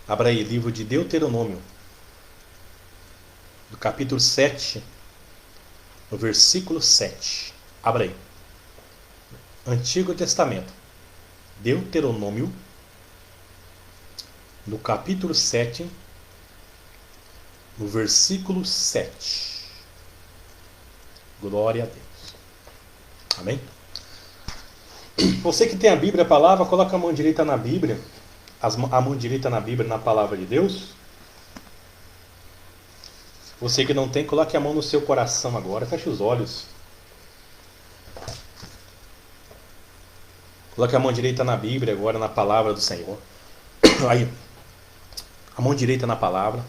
Abra aí, livro de Deuteronômio, do capítulo 7, no versículo 7. Abra aí. Antigo Testamento. Deuteronômio, no capítulo 7, no versículo 7. Glória a Deus. Amém? Você que tem a Bíblia, a palavra, coloca a mão direita na Bíblia. A mão direita na Bíblia, na palavra de Deus. Você que não tem, coloque a mão no seu coração agora. Feche os olhos. Coloque a mão direita na Bíblia agora, na palavra do Senhor. Aí. A mão direita na palavra.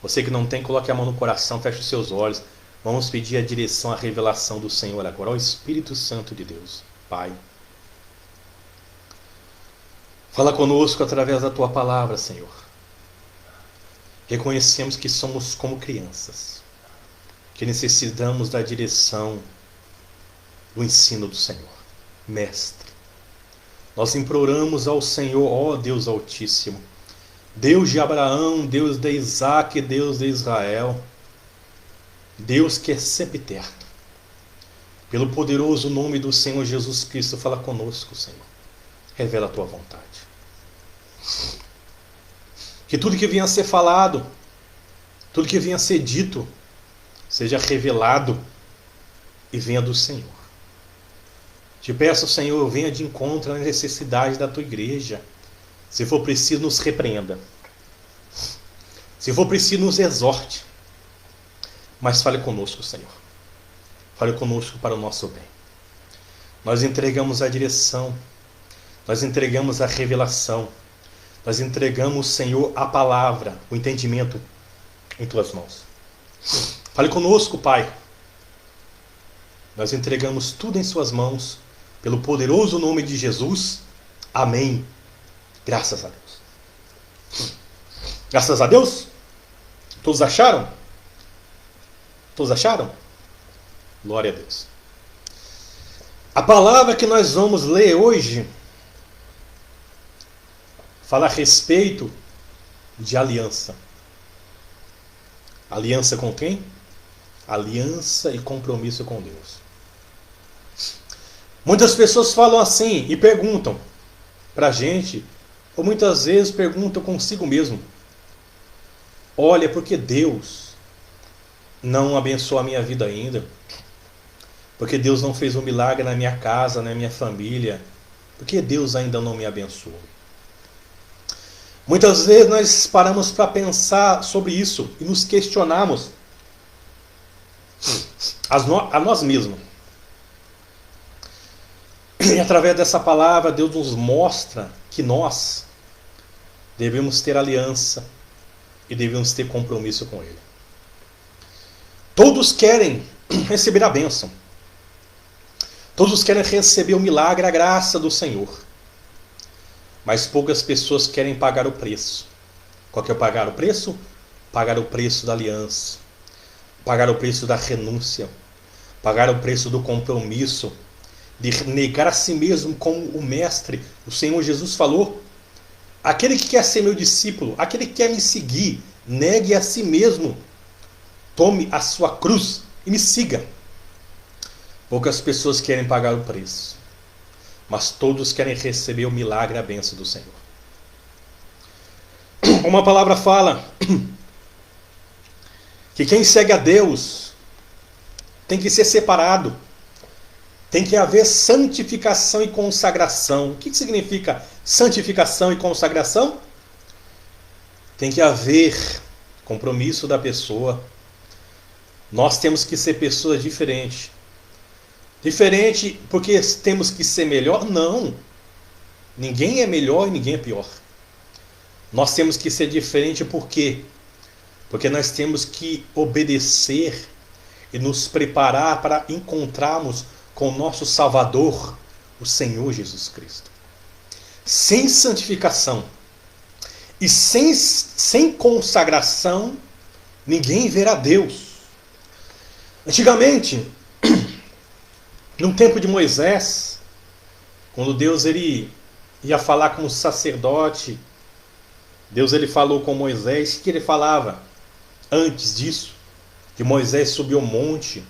Você que não tem, coloque a mão no coração, feche os seus olhos. Vamos pedir a direção, a revelação do Senhor agora. Ó Espírito Santo de Deus. Pai. Fala conosco através da Tua palavra, Senhor. Reconhecemos que somos como crianças, que necessitamos da direção, do ensino do Senhor. Mestre, nós imploramos ao Senhor, ó Deus Altíssimo, Deus de Abraão, Deus de Isaac, Deus de Israel, Deus que é sempre perto. Pelo poderoso nome do Senhor Jesus Cristo, fala conosco, Senhor. Revela a Tua vontade. Que tudo que venha a ser falado, tudo que venha a ser dito, seja revelado e venha do Senhor. Te peço, Senhor, venha de encontro às necessidades da Tua igreja. Se for preciso, nos repreenda. Se for preciso, nos exorte. Mas fale conosco, Senhor. Fale conosco para o nosso bem. Nós entregamos a direção. Nós entregamos a revelação. Nós entregamos, Senhor, a palavra, o entendimento em Tuas mãos. Fale conosco, Pai. Nós entregamos tudo em Suas mãos, pelo poderoso nome de Jesus. Amém. Graças a Deus. Graças a Deus. Todos acharam? Todos acharam? Glória a Deus. A palavra que nós vamos ler hoje fala a respeito de aliança. Aliança com quem? Aliança e compromisso com Deus. Muitas pessoas falam assim e perguntam para a gente, ou muitas vezes perguntam consigo mesmo: olha, por que Deus não abençoou a minha vida ainda? Porque Deus não fez um milagre na minha casa, na minha família? Por que Deus ainda não me abençoou? Muitas vezes nós paramos para pensar sobre isso e nos questionamos a nós mesmos. E através dessa palavra, Deus nos mostra que nós devemos ter aliança e devemos ter compromisso com Ele. Todos querem receber a bênção. Todos querem receber o milagre, a graça do Senhor. Mas poucas pessoas querem pagar o preço. Qual que é pagar o preço? Pagar o preço da aliança. Pagar o preço da renúncia. Pagar o preço do compromisso. De negar a si mesmo como o Mestre, o Senhor Jesus falou. Aquele que quer ser meu discípulo, aquele que quer me seguir, negue a si mesmo. Tome a sua cruz e me siga. Poucas pessoas querem pagar o preço. Mas todos querem receber o milagre e a bênção do Senhor. Uma palavra fala que quem segue a Deus tem que ser separado. Tem que haver santificação e consagração. O que significa santificação e consagração? Tem que haver compromisso da pessoa. Nós temos que ser pessoas diferentes. Diferente porque temos que ser melhor? Não. Ninguém é melhor e ninguém é pior. Nós temos que ser diferente por quê? Porque nós temos que obedecer e nos preparar para encontrarmos com o nosso Salvador, o Senhor Jesus Cristo. Sem santificação e sem consagração, ninguém verá Deus. Antigamente, no tempo de Moisés, quando Deus ia falar com o sacerdote, Deus ele falou com Moisés. O que ele falava antes disso? Que Moisés subiu ao monte,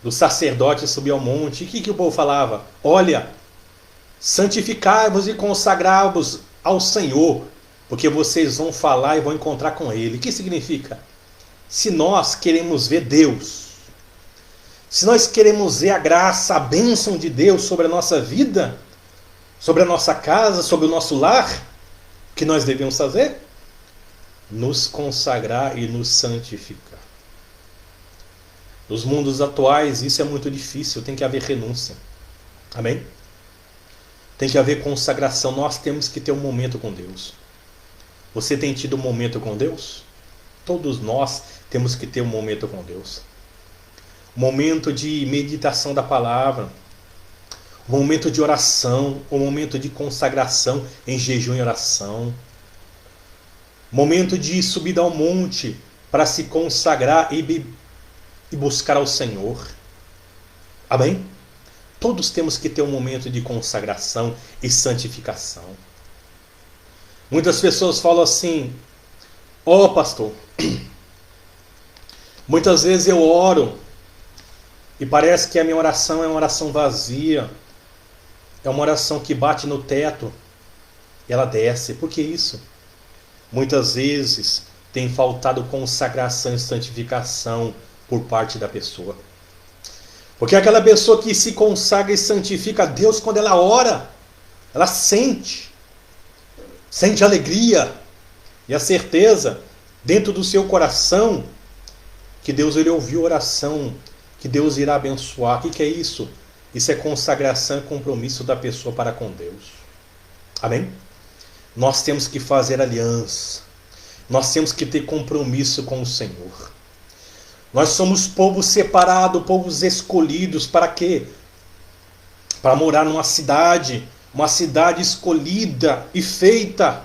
do sacerdote subiu ao monte. E o que o povo falava? Olha, santificai-vos e consagrai-vos ao Senhor, porque vocês vão falar e vão encontrar com Ele. O que significa? Se nós queremos ver Deus, se nós queremos ver a graça, a bênção de Deus sobre a nossa vida, sobre a nossa casa, sobre o nosso lar, o que nós devemos fazer? Nos consagrar e nos santificar. Nos mundos atuais isso é muito difícil, tem que haver renúncia. Amém? Tem que haver consagração, nós temos que ter um momento com Deus. Você tem tido um momento com Deus? Todos nós temos que ter um momento com Deus. Um momento de meditação da palavra, um momento de oração, um momento de consagração em jejum e oração, um momento de subida ao monte para se consagrar e buscar ao Senhor. Amém? Todos temos que ter um momento de consagração e santificação. Muitas pessoas falam assim: ó pastor, muitas vezes eu oro e parece que a minha oração é uma oração vazia, é uma oração que bate no teto e ela desce. Por que isso? Muitas vezes tem faltado consagração e santificação por parte da pessoa. Porque aquela pessoa que se consagra e santifica a Deus, quando ela ora, ela sente alegria e a certeza dentro do seu coração que Deus ele ouviu a oração, que Deus irá abençoar. O que é isso? Isso é consagração e compromisso da pessoa para com Deus. Amém? Nós temos que fazer aliança. Nós temos que ter compromisso com o Senhor. Nós somos povo separado, povos escolhidos. Para quê? Para morar numa cidade, uma cidade escolhida e feita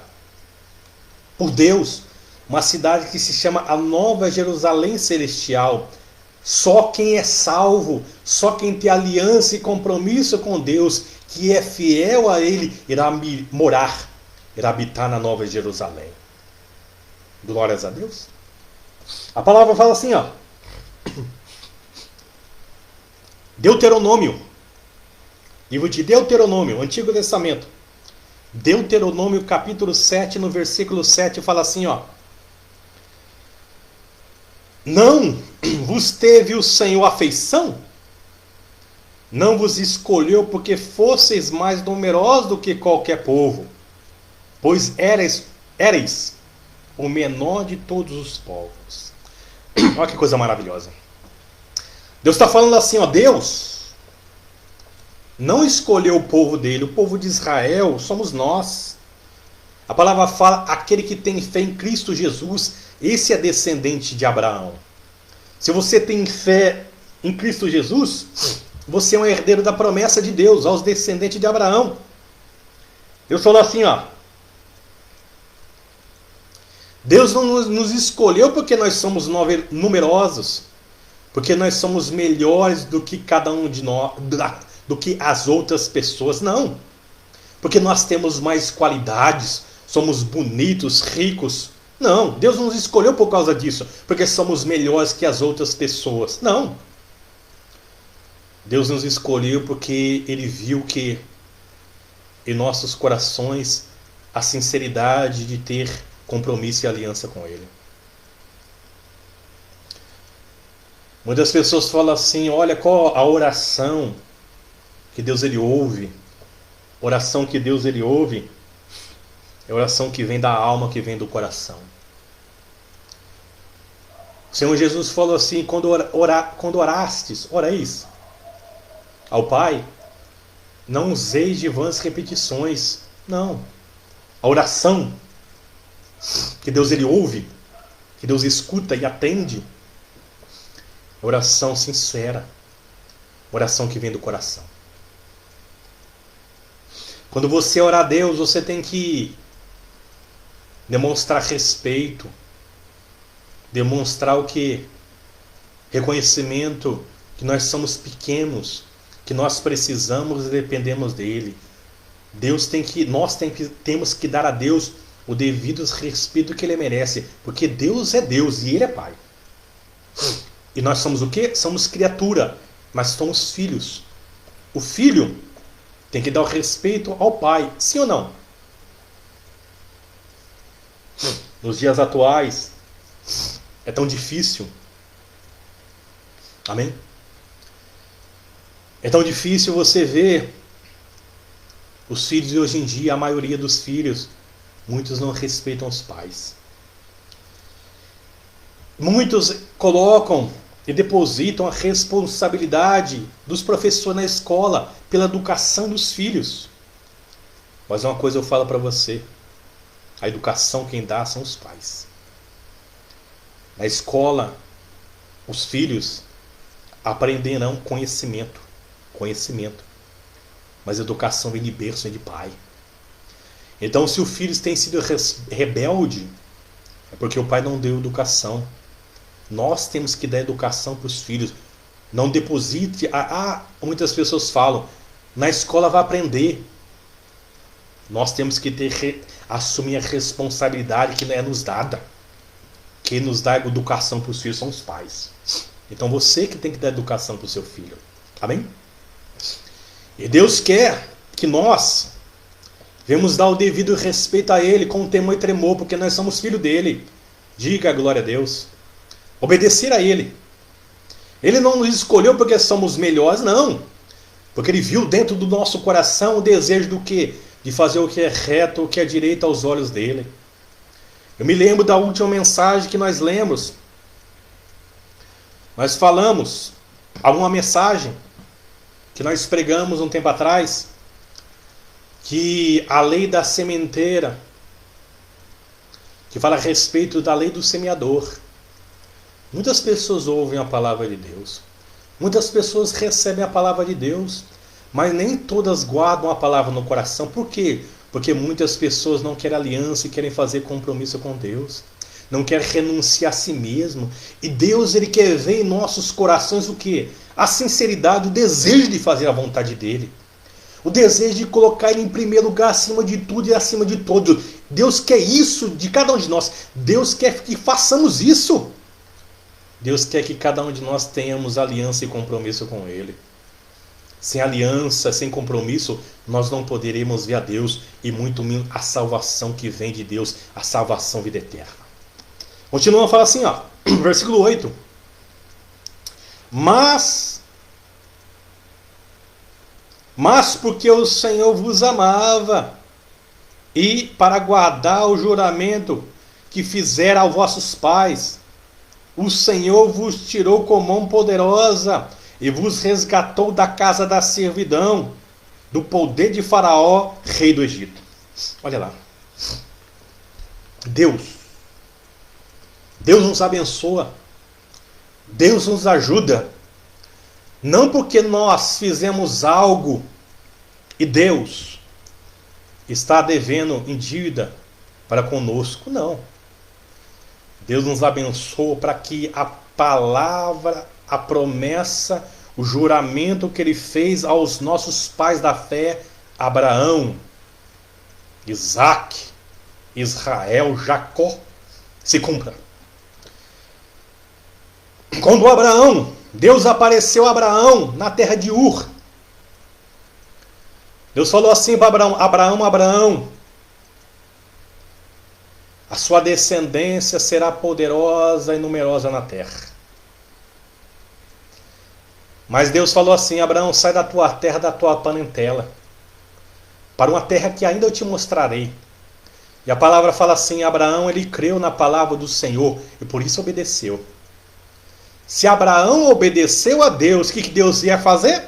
por Deus. Uma cidade que se chama a Nova Jerusalém Celestial. Só quem é salvo, só quem tem aliança e compromisso com Deus, que é fiel a Ele, irá morar, irá habitar na Nova Jerusalém. Glórias a Deus. A palavra fala assim, ó. Deuteronômio. Livro de Deuteronômio, Antigo Testamento. Deuteronômio capítulo 7, no versículo 7, fala assim, ó. Não vos teve o Senhor afeição? Não vos escolheu porque fosseis mais numerosos do que qualquer povo, pois éreis o menor de todos os povos. Olha que coisa maravilhosa. Deus está falando assim, ó, Deus não escolheu o povo dele, o povo de Israel somos nós. A palavra fala, aquele que tem fé em Cristo Jesus, esse é descendente de Abraão. Se você tem fé em Cristo Jesus, você é um herdeiro da promessa de Deus, aos descendentes de Abraão. Deus falou assim, ó. Deus não nos escolheu porque nós somos numerosos, porque nós somos melhores do que cada um de nós, do que as outras pessoas, não. Porque nós temos mais qualidades, somos bonitos, ricos. Não, Deus não nos escolheu por causa disso, porque somos melhores que as outras pessoas. Não. Deus nos escolheu porque Ele viu que em nossos corações a sinceridade de ter compromisso e aliança com Ele. Muitas pessoas falam assim, olha qual a oração que Deus ele ouve. Oração que Deus ele ouve é oração que vem da alma, que vem do coração. O Senhor Jesus falou assim, quando orastes, oreis ao Pai, não useis de vãs repetições. Não. A oração que Deus ele ouve, que Deus escuta e atende, é oração sincera, oração que vem do coração. Quando você orar a Deus, você tem que demonstrar respeito, demonstrar o que? Reconhecimento que nós somos pequenos, que nós precisamos e dependemos dele. Temos que dar a Deus o devido respeito que ele merece, porque Deus é Deus e ele é Pai. E nós somos o quê? Somos criatura, mas somos filhos. O filho tem que dar o respeito ao pai, sim ou não? Nos dias atuais é tão difícil. Amém? É tão difícil você ver os filhos de hoje em dia, a maioria dos filhos, muitos não respeitam os pais. Muitos colocam e depositam a responsabilidade dos professores na escola pela educação dos filhos. Mas uma coisa eu falo para você: a educação quem dá são os pais. Na escola, os filhos aprenderão conhecimento. Mas a educação vem de berço, vem de pai. Então, se o filho tem sido rebelde, é porque o pai não deu educação. Nós temos que dar educação para os filhos. Não deposite. Muitas pessoas falam, na escola vai aprender. Nós temos que assumir a responsabilidade que não é nos dada. Quem nos dá educação para os filhos são os pais. Então você que tem que dar educação para o seu filho. Amém? E Deus quer que nós venhamos dar o devido respeito a Ele com temor e tremor, porque nós somos filhos dele. Diga a glória a Deus. Obedecer a Ele. Ele não nos escolheu porque somos melhores, não. Porque Ele viu dentro do nosso coração o desejo do quê? De fazer o que é reto, o que é direito aos olhos dele. Eu me lembro da última mensagem que nós lemos. Nós falamos alguma mensagem que nós pregamos um tempo atrás, que a lei da sementeira, que fala a respeito da lei do semeador. Muitas pessoas ouvem a palavra de Deus. Muitas pessoas recebem a palavra de Deus, mas nem todas guardam a palavra no coração. Por quê? Porque muitas pessoas não querem aliança e querem fazer compromisso com Deus. Não querem renunciar a si mesmo. E Deus, Ele quer ver em nossos corações o quê? A sinceridade, o desejo de fazer a vontade dEle. O desejo de colocar Ele em primeiro lugar, acima de tudo e acima de todos. Deus quer isso de cada um de nós. Deus quer que façamos isso. Deus quer que cada um de nós tenhamos aliança e compromisso com Ele. Sem aliança, sem compromisso, nós não poderemos ver a Deus e muito menos a salvação que vem de Deus, a salvação vida eterna. Continua a falar assim, versículo 8. Mas porque o Senhor vos amava, e para guardar o juramento que fizera aos vossos pais, o Senhor vos tirou com mão poderosa e vos resgatou da casa da servidão, do poder de Faraó, rei do Egito. Olha lá. Deus nos abençoa. Deus nos ajuda. Não porque nós fizemos algo e Deus está devendo em dívida para conosco. Não. Deus nos abençoa para que a palavra, a promessa, o juramento que Ele fez aos nossos pais da fé, Abraão, Isaac, Israel, Jacó, se cumpra. Quando Deus apareceu a Abraão na terra de Ur, Deus falou assim para Abraão, a sua descendência será poderosa e numerosa na terra. Mas Deus falou assim, Abraão, sai da tua terra, da tua parentela, para uma terra que ainda eu te mostrarei. E a palavra fala assim, Abraão, ele creu na palavra do Senhor e por isso obedeceu. Se Abraão obedeceu a Deus, o que Deus ia fazer?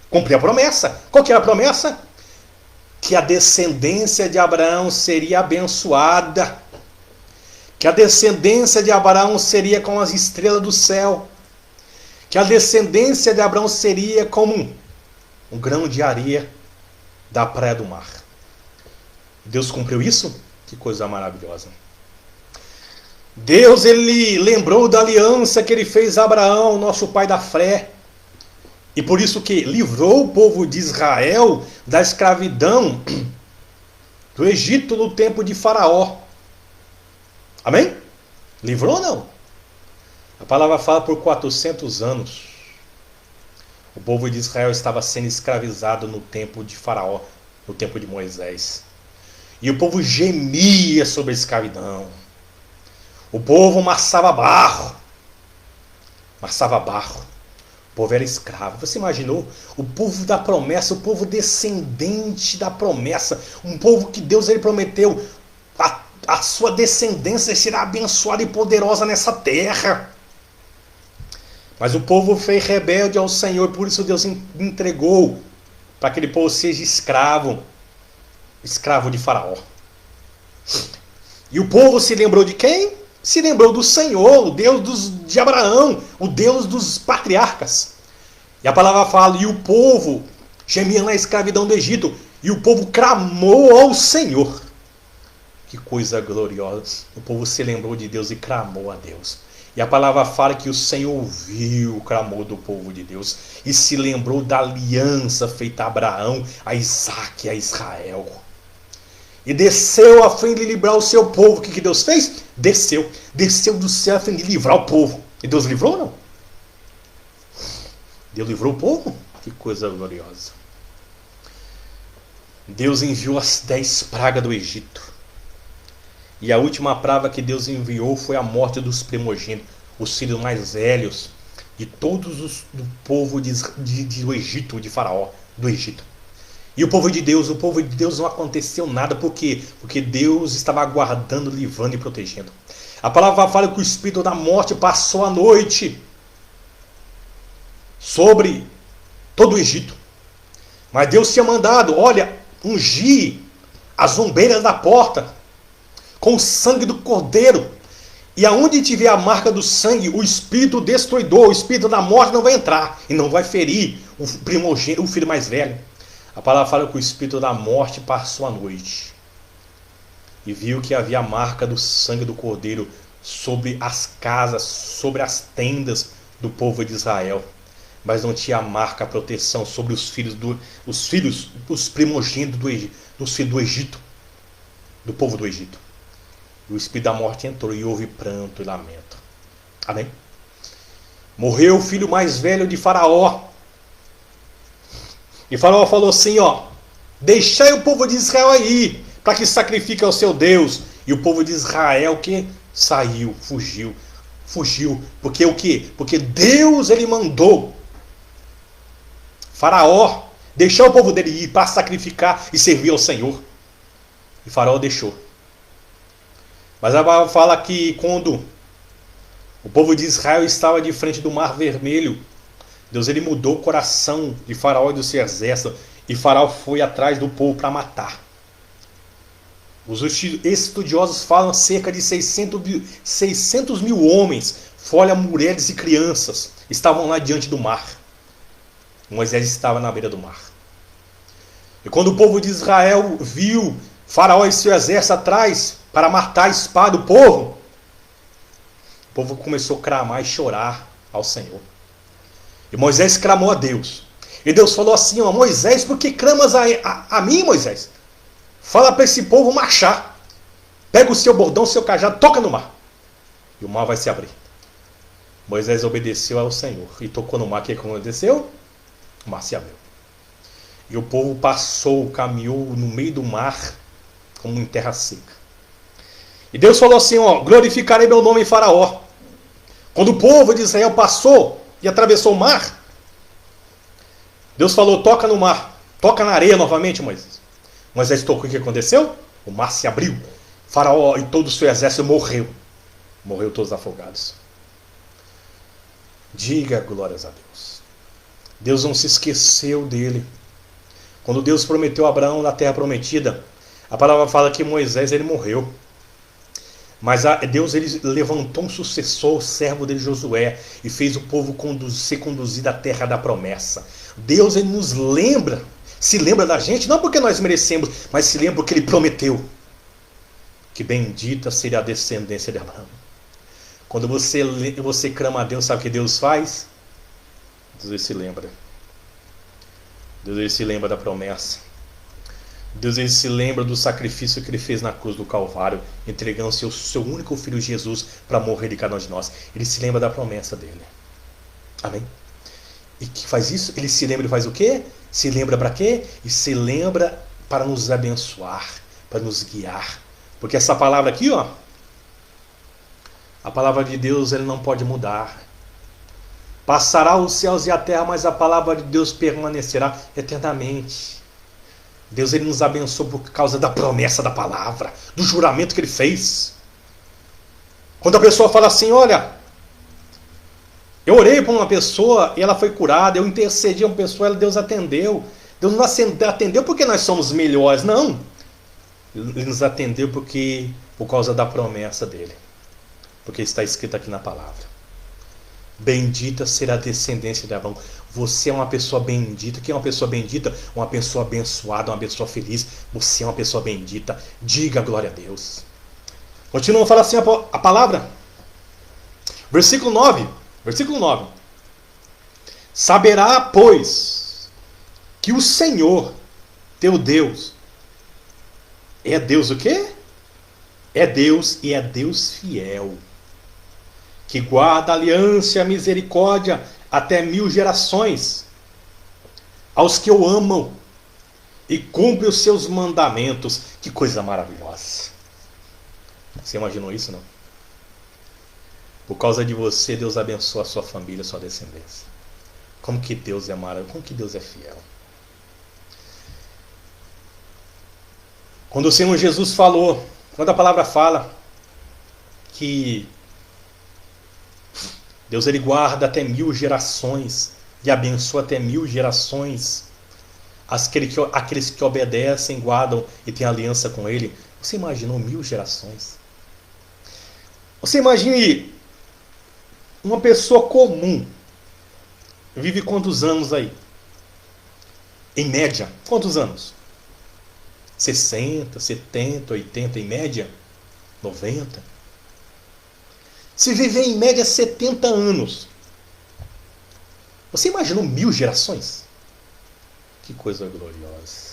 Cumprir a promessa. Qual que era a promessa? Que a descendência de Abraão seria abençoada. Que a descendência de Abraão seria como as estrelas do céu. Que a descendência de Abraão seria como um grão de areia da praia do mar. Deus cumpriu isso? Que coisa maravilhosa. Deus, Ele lembrou da aliança que Ele fez a Abraão, nosso pai da fé. E por isso que livrou o povo de Israel da escravidão do Egito no tempo de Faraó. Amém? Livrou ou não? A palavra fala por 400 anos. O povo de Israel estava sendo escravizado no tempo de Faraó, no tempo de Moisés. E o povo gemia sobre a escravidão. O povo amassava barro. O povo era escravo. Você imaginou? O povo da promessa, o povo descendente da promessa. Um povo que Deus ele prometeu. A sua descendência será abençoada e poderosa nessa terra. Mas o povo foi rebelde ao Senhor, por isso Deus entregou para que aquele povo seja escravo de Faraó. E o povo se lembrou de quem? Se lembrou do Senhor, o Deus de Abraão, o Deus dos patriarcas. E a palavra fala, e o povo gemia na escravidão do Egito, e o povo clamou ao Senhor. Que coisa gloriosa. O povo se lembrou de Deus e clamou a Deus. E a palavra fala que o Senhor ouviu o clamor do povo de Deus e se lembrou da aliança feita a Abraão, a Isaac e a Israel. E desceu a fim de livrar o seu povo. O que Deus fez? Desceu do céu a fim de livrar o povo. E Deus livrou ou não? Deus livrou o povo? Que coisa gloriosa. Deus enviou as 10 pragas do Egito. E a última praga que Deus enviou foi a morte dos primogênitos, os filhos mais velhos de todos do povo do Egito, de Faraó, do Egito. E o povo de Deus não aconteceu nada. Por quê? Porque Deus estava aguardando, livrando e protegendo. A palavra fala que o espírito da morte passou a noite sobre todo o Egito. Mas Deus tinha mandado, olha, ungir as ombreiras da porta com o sangue do cordeiro. E aonde tiver a marca do sangue, o espírito destruidor, o espírito da morte não vai entrar e não vai ferir o primogênito, o filho mais velho. A palavra fala que o espírito da morte passou a noite e viu que havia a marca do sangue do cordeiro sobre as casas, sobre as tendas do povo de Israel, mas não tinha a marca, a proteção sobre os primogênitos dos filhos do Egito, do povo do Egito. E o espírito da morte entrou e houve pranto e lamento. Amém? Morreu o filho mais velho de Faraó. E Faraó falou assim, deixai o povo de Israel aí, para que sacrifique ao seu Deus. E o povo de Israel que saiu, fugiu. Porque o quê? Porque Deus ele mandou Faraó deixar o povo dele ir para sacrificar e servir ao Senhor. E Faraó deixou. Mas a palavra fala que quando o povo de Israel estava de frente do Mar Vermelho, Deus ele mudou o coração de Faraó e do seu exército, e Faraó foi atrás do povo para matar. Os estudiosos falam cerca de 600 mil homens, fora mulheres e crianças, estavam lá diante do mar. Moisés estava na beira do mar. E quando o povo de Israel viu Faraó e seu exército atrás para matar a espada do povo, o povo começou a clamar e chorar ao Senhor. E Moisés clamou a Deus. E Deus falou assim, Moisés, por que clamas a mim, Moisés? Fala para esse povo marchar. Pega o seu bordão, o seu cajado, toca no mar. E o mar vai se abrir. Moisés obedeceu ao Senhor e tocou no mar. O que aconteceu? O mar se abriu. E o povo passou, caminhou no meio do mar, como em terra seca. E Deus falou assim, glorificarei meu nome em Faraó. Quando o povo de Israel passou e atravessou o mar, Deus falou, toca no mar, toca na areia novamente, Moisés. Moisés tocou, o que aconteceu? O mar se abriu. Faraó e todo o seu exército morreu todos afogados. Diga glórias a Deus. Deus não se esqueceu dele. Quando Deus prometeu a Abraão na terra prometida, a palavra fala que Moisés ele morreu. Mas Deus ele levantou um sucessor, o servo dele Josué, e fez o povo ser conduzido à terra da promessa. Deus ele nos lembra, se lembra da gente, não porque nós merecemos, mas se lembra porque ele prometeu que bendita seria a descendência de Abraão. Quando você clama a Deus, sabe o que Deus faz? Deus ele se lembra. Deus ele se lembra da promessa. Deus ele se lembra do sacrifício que ele fez na cruz do Calvário, entregando seu único filho Jesus para morrer de cada um de nós. Ele se lembra da promessa dele. Amém? E que faz isso? Ele se lembra e faz o quê? Se lembra para quê? E se lembra para nos abençoar, para nos guiar. Porque essa palavra aqui, ó, a palavra de Deus ele não pode mudar. Passará os céus e a terra, mas a palavra de Deus permanecerá eternamente. Deus ele nos abençoou por causa da promessa da palavra, do juramento que ele fez. Quando a pessoa fala assim, olha, eu orei para uma pessoa e ela foi curada, eu intercedi a uma pessoa e Deus atendeu. Deus não atendeu porque nós somos melhores, não. Ele nos atendeu por causa da promessa dele. Porque está escrito aqui na palavra. Bendita será a descendência de Abraão. Você é uma pessoa bendita. Quem é uma pessoa bendita? Uma pessoa abençoada, uma pessoa feliz. Você é uma pessoa bendita. Diga glória a Deus. Continua a falar assim a palavra. Versículo 9. Versículo 9. Saberá, pois, que o Senhor, teu Deus, é Deus o quê? É Deus e é Deus fiel, que guarda a aliança e a misericórdia até 1000 gerações, aos que o amam e cumpre os seus mandamentos. Que coisa maravilhosa. Você imaginou isso, não? Por causa de você, Deus abençoa a sua família, a sua descendência. Como que Deus é maravilhoso, como que Deus é fiel. Quando o Senhor Jesus falou, quando a palavra fala que Deus ele guarda até 1000 gerações e abençoa até 1000 gerações aqueles que obedecem, guardam e têm aliança com ele. Você imaginou 1000 gerações? Você imagine uma pessoa comum vive quantos anos aí? Em média, quantos anos? 60, 70, 80 em média? 90? Se viver em média 70 anos, você imaginou 1000 gerações? Que coisa gloriosa.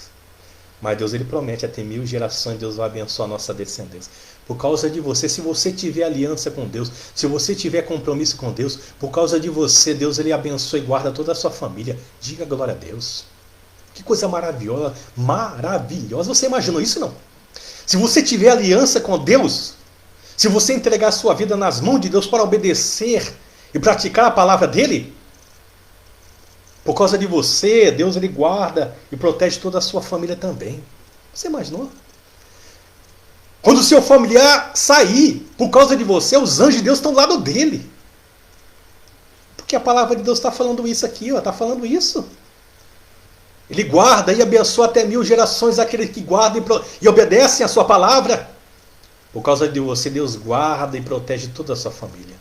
Mas Deus ele promete até 1000 gerações, Deus vai abençoar a nossa descendência. Por causa de você, se você tiver aliança com Deus, se você tiver compromisso com Deus, por causa de você, Deus ele abençoa e guarda toda a sua família. Diga glória a Deus. Que coisa maravilhosa, maravilhosa. Você imaginou isso, não? Se você tiver aliança com Deus, se você entregar a sua vida nas mãos de Deus para obedecer e praticar a palavra dele, por causa de você, Deus ele guarda e protege toda a sua família também. Você imaginou? Quando o seu familiar sair, por causa de você, os anjos de Deus estão do lado dele. Porque a palavra de Deus está falando isso aqui, está falando isso. Ele guarda e abençoa até 1000 gerações aqueles que guardam e obedecem a sua palavra. Por causa de você, Deus guarda e protege toda a sua família.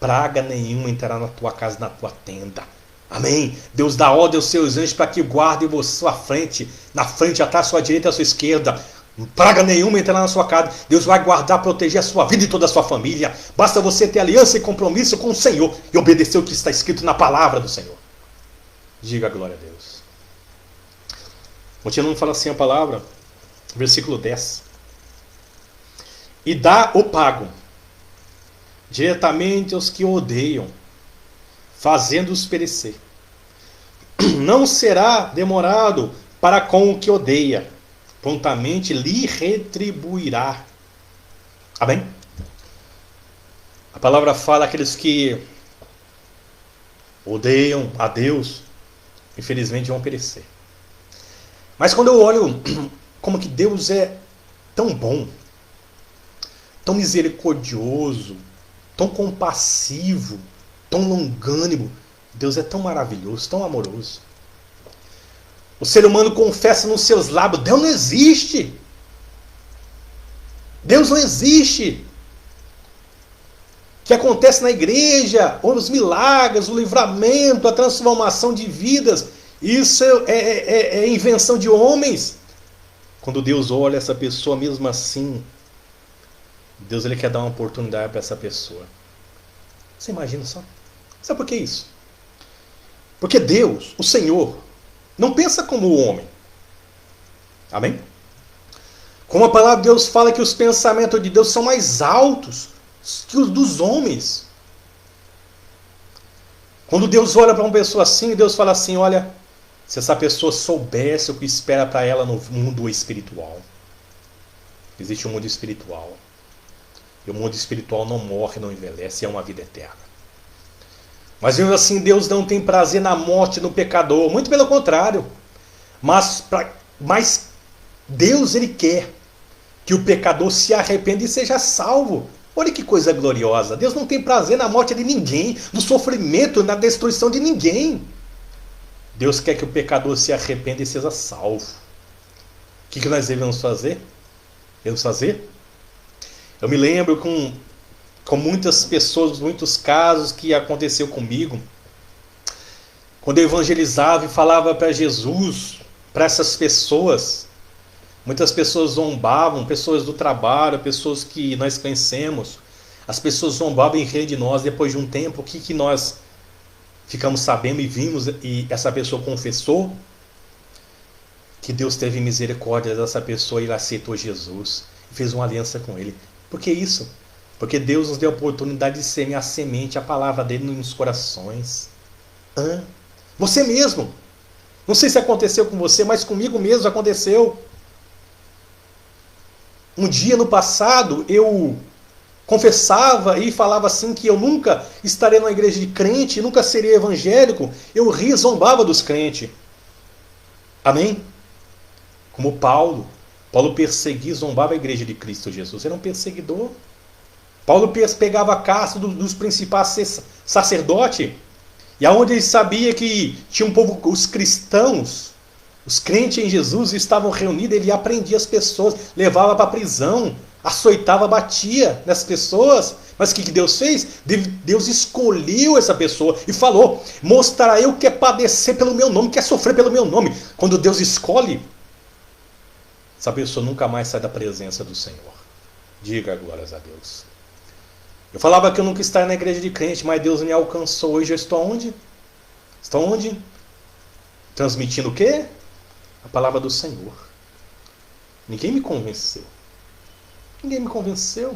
Praga nenhuma entrará na tua casa, na tua tenda. Amém? Deus dá ordem aos seus anjos para que guardem você à sua frente, na frente, atrás, à sua direita e à sua esquerda. Praga nenhuma entrará na sua casa. Deus vai guardar, proteger a sua vida e toda a sua família. Basta você ter aliança e compromisso com o Senhor e obedecer o que está escrito na palavra do Senhor. Diga glória a Deus. Continuando falando assim a palavra, versículo 10. E dá o pago diretamente aos que o odeiam, fazendo-os perecer. Não será demorado para com o que odeia, prontamente lhe retribuirá. Amém? A palavra fala aqueles que odeiam a Deus, infelizmente vão perecer. Mas quando eu olho como que Deus é tão bom, tão misericordioso, tão compassivo, tão longânimo, Deus é tão maravilhoso, tão amoroso. O ser humano confessa nos seus lábios, Deus não existe. Deus não existe. O que acontece na igreja, os milagres, o livramento, a transformação de vidas, isso é invenção de homens. Quando Deus olha essa pessoa mesmo assim, Deus ele quer dar uma oportunidade para essa pessoa. Você imagina só? Sabe por que isso? Porque Deus, o Senhor, não pensa como o homem. Amém? Como a palavra de Deus fala que os pensamentos de Deus são mais altos que os dos homens. Quando Deus olha para uma pessoa assim, Deus fala assim, olha, se essa pessoa soubesse o que espera para ela no mundo espiritual. Existe um mundo espiritual. E o mundo espiritual não morre, não envelhece, é uma vida eterna. Mas mesmo assim, Deus não tem prazer na morte do pecador. Muito pelo contrário. Mas Deus, Ele quer que o pecador se arrependa e seja salvo. Olha que coisa gloriosa. Deus não tem prazer na morte de ninguém, no sofrimento, na destruição de ninguém. Deus quer que o pecador se arrependa e seja salvo. O que nós devemos fazer? Eu me lembro com muitas pessoas, muitos casos que aconteceu comigo. Quando eu evangelizava e falava para Jesus, para essas pessoas, muitas pessoas zombavam, pessoas do trabalho, pessoas que nós conhecemos. As pessoas zombavam em rir de nós. Depois de um tempo, o que nós ficamos sabendo e vimos, e essa pessoa confessou que Deus teve misericórdia dessa pessoa e ele aceitou Jesus e fez uma aliança com ele. Por que isso? Porque Deus nos deu a oportunidade de semear a semente, a palavra dele nos corações. Você mesmo. Não sei se aconteceu com você, mas comigo mesmo aconteceu. Um dia no passado eu confessava e falava assim que eu nunca estaria numa igreja de crente, nunca seria evangélico. Eu ria, zombava dos crentes. Amém? Como Paulo perseguia e zombava a igreja de Cristo Jesus. Era um perseguidor. Paulo pegava a caça dos principais sacerdotes. E aonde ele sabia que tinha um povo, os cristãos, os crentes em Jesus estavam reunidos, ele aprendia as pessoas, levava para a prisão, açoitava, batia nas pessoas. Mas o que Deus fez? Deus escolheu essa pessoa e falou, mostrará eu que é padecer pelo meu nome, que é sofrer pelo meu nome. Quando Deus escolhe, essa pessoa nunca mais sai da presença do Senhor. Diga glórias a Deus. Eu falava que eu nunca estaria na igreja de crente, mas Deus me alcançou. Hoje eu estou onde? Estou onde? Transmitindo o quê? A palavra do Senhor. Ninguém me convenceu. Ninguém me convenceu.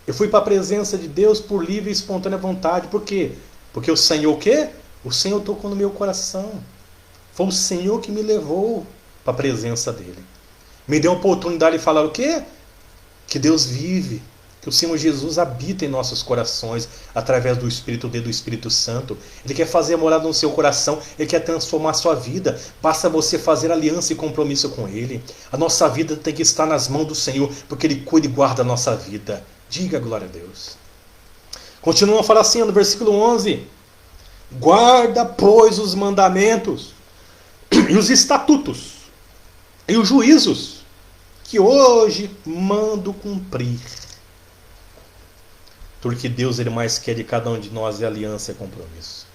Eu fui para a presença de Deus por livre e espontânea vontade. Por quê? Porque o Senhor o quê? O Senhor tocou no meu coração. Foi o Senhor que me levou para a presença dele. Me deu a oportunidade de falar o quê? Que Deus vive. Que o Senhor Jesus habita em nossos corações através do Espírito dele, do Espírito Santo. Ele quer fazer morada no seu coração. Ele quer transformar a sua vida. Basta você fazer aliança e compromisso com Ele. A nossa vida tem que estar nas mãos do Senhor, porque Ele cuida e guarda a nossa vida. Diga glória a Deus. Continua a falar assim no versículo 11. Guarda, pois, os mandamentos e os estatutos e os juízos que hoje mando cumprir. Porque Deus, Ele mais quer de cada um de nós é aliança e compromisso.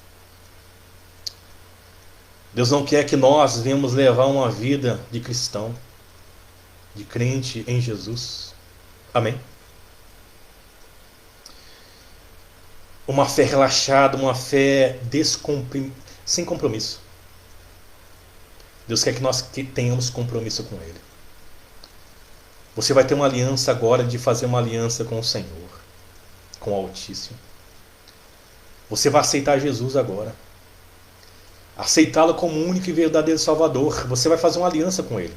Deus não quer que nós venhamos levar uma vida de cristão, de crente em Jesus. Amém? Uma fé relaxada, uma fé sem compromisso. Deus quer que nós tenhamos compromisso com Ele. Você vai ter uma aliança agora de fazer uma aliança com o Senhor, com o Altíssimo. Você vai aceitar Jesus agora. Aceitá-lo como único e verdadeiro Salvador. Você vai fazer uma aliança com Ele.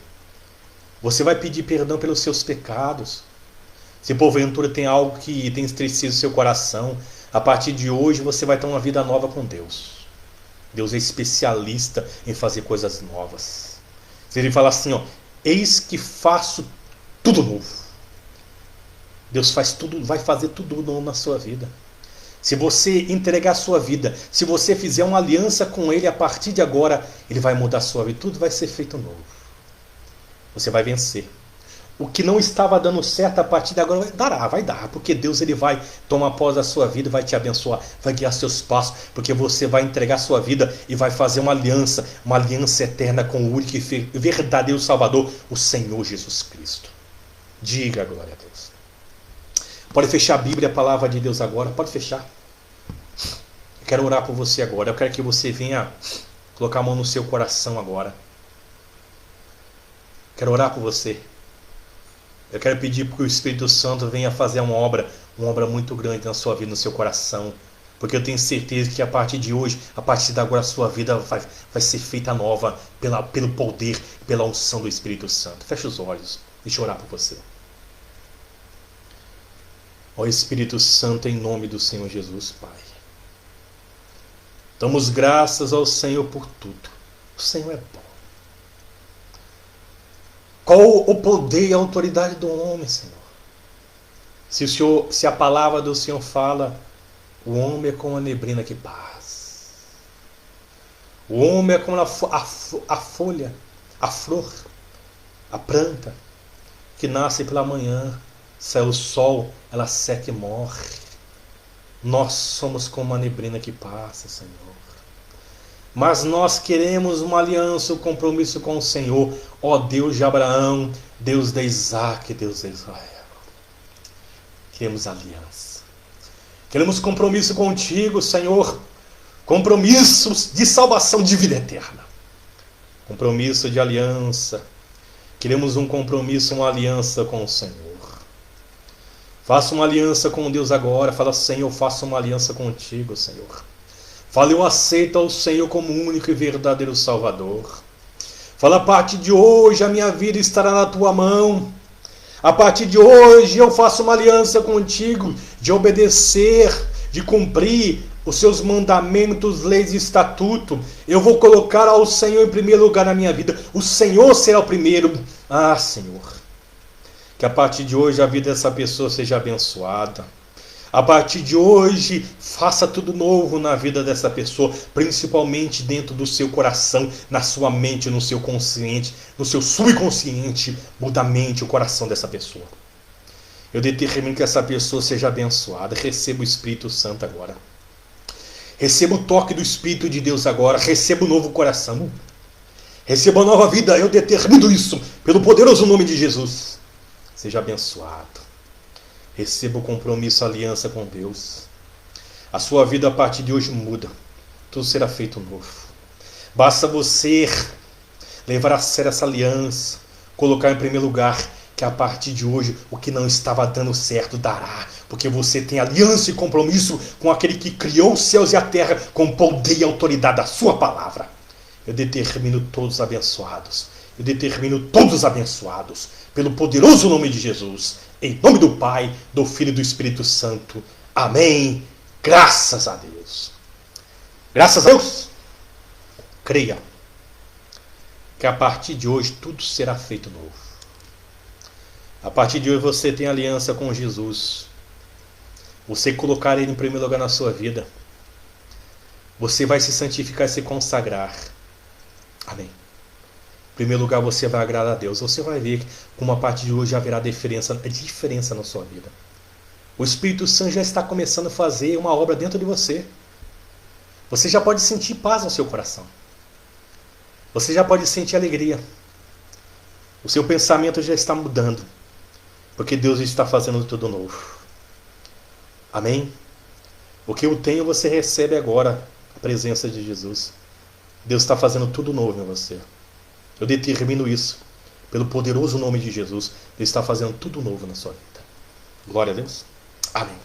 Você vai pedir perdão pelos seus pecados. Se porventura tem algo que tem entristecido o seu coração, a partir de hoje você vai ter uma vida nova com Deus. Deus é especialista em fazer coisas novas. Se Ele fala assim, eis que faço tudo novo. Deus faz tudo, vai fazer tudo novo na sua vida. Se você entregar a sua vida, se você fizer uma aliança com Ele, a partir de agora, Ele vai mudar a sua vida. Tudo vai ser feito novo. Você vai vencer. O que não estava dando certo, a partir de agora vai dar, porque Deus, Ele vai tomar posse da sua vida, vai te abençoar, vai guiar seus passos, porque você vai entregar a sua vida e vai fazer uma aliança eterna com o único e verdadeiro Salvador, o Senhor Jesus Cristo. Diga glória a Deus. Pode fechar a Bíblia, a palavra de Deus agora, pode fechar. Eu quero orar por você agora, eu quero que você venha colocar a mão no seu coração agora. Quero orar por você. Eu quero pedir para que o Espírito Santo venha fazer uma obra muito grande na sua vida, no seu coração. Porque eu tenho certeza que a partir de hoje, a partir de agora, a sua vida vai ser feita nova pelo poder, pela unção do Espírito Santo. Feche os olhos. Deixa eu orar por você. Ó Espírito Santo, em nome do Senhor Jesus, Pai. Damos graças ao Senhor por tudo. O Senhor é bom. Qual o poder e a autoridade do homem, Senhor? Se a palavra do Senhor fala, o homem é como a neblina que passa. O homem é como a folha, a flor, a planta, que nasce pela manhã, sai o sol, ela seca e morre. Nós somos como a neblina que passa, Senhor. Mas nós queremos uma aliança, um compromisso com o Senhor, ó Deus de Abraão, Deus de Isaac, Deus de Israel. Queremos aliança. Queremos compromisso contigo, Senhor. Compromissos de salvação de vida eterna. Compromisso de aliança. Queremos um compromisso, uma aliança com o Senhor. Faça uma aliança com Deus agora. Fala, Senhor, faça uma aliança contigo, Senhor. Fala, eu aceito ao Senhor como único e verdadeiro Salvador. Fala, a partir de hoje a minha vida estará na tua mão. A partir de hoje eu faço uma aliança contigo de obedecer, de cumprir os seus mandamentos, leis e estatutos. Eu vou colocar ao Senhor em primeiro lugar na minha vida. O Senhor será o primeiro. Ah, Senhor, que a partir de hoje a vida dessa pessoa seja abençoada. A partir de hoje, faça tudo novo na vida dessa pessoa, principalmente dentro do seu coração, na sua mente, no seu consciente, no seu subconsciente. Muda a mente, o coração dessa pessoa. Eu determino que essa pessoa seja abençoada. Receba o Espírito Santo agora. Receba o toque do Espírito de Deus agora. Receba o novo coração. Receba a nova vida. Eu determino isso pelo poderoso nome de Jesus. Seja abençoado. Receba o compromisso, a aliança com Deus. A sua vida a partir de hoje muda. Tudo será feito novo. Basta você levar a sério essa aliança. Colocar em primeiro lugar que a partir de hoje o que não estava dando certo dará. Porque você tem aliança e compromisso com aquele que criou os céus e a terra com poder e autoridade da sua palavra. Eu determino todos abençoados. Eu determino todos abençoados pelo poderoso nome de Jesus. Em nome do Pai, do Filho e do Espírito Santo. Amém. Graças a Deus. Graças a Deus. Creia que a partir de hoje tudo será feito novo. A partir de hoje você tem aliança com Jesus. Você colocar Ele em primeiro lugar na sua vida. Você vai se santificar e se consagrar. Amém. Em primeiro lugar, você vai agradar a Deus. Você vai ver como a partir de hoje haverá diferença na sua vida. O Espírito Santo já está começando a fazer uma obra dentro de você. Você já pode sentir paz no seu coração. Você já pode sentir alegria. O seu pensamento já está mudando. Porque Deus está fazendo tudo novo. Amém? O que eu tenho, você recebe agora. A presença de Jesus. Deus está fazendo tudo novo em você. Eu determino isso. Pelo poderoso nome de Jesus. Ele está fazendo tudo novo na sua vida. Glória a Deus. Amém.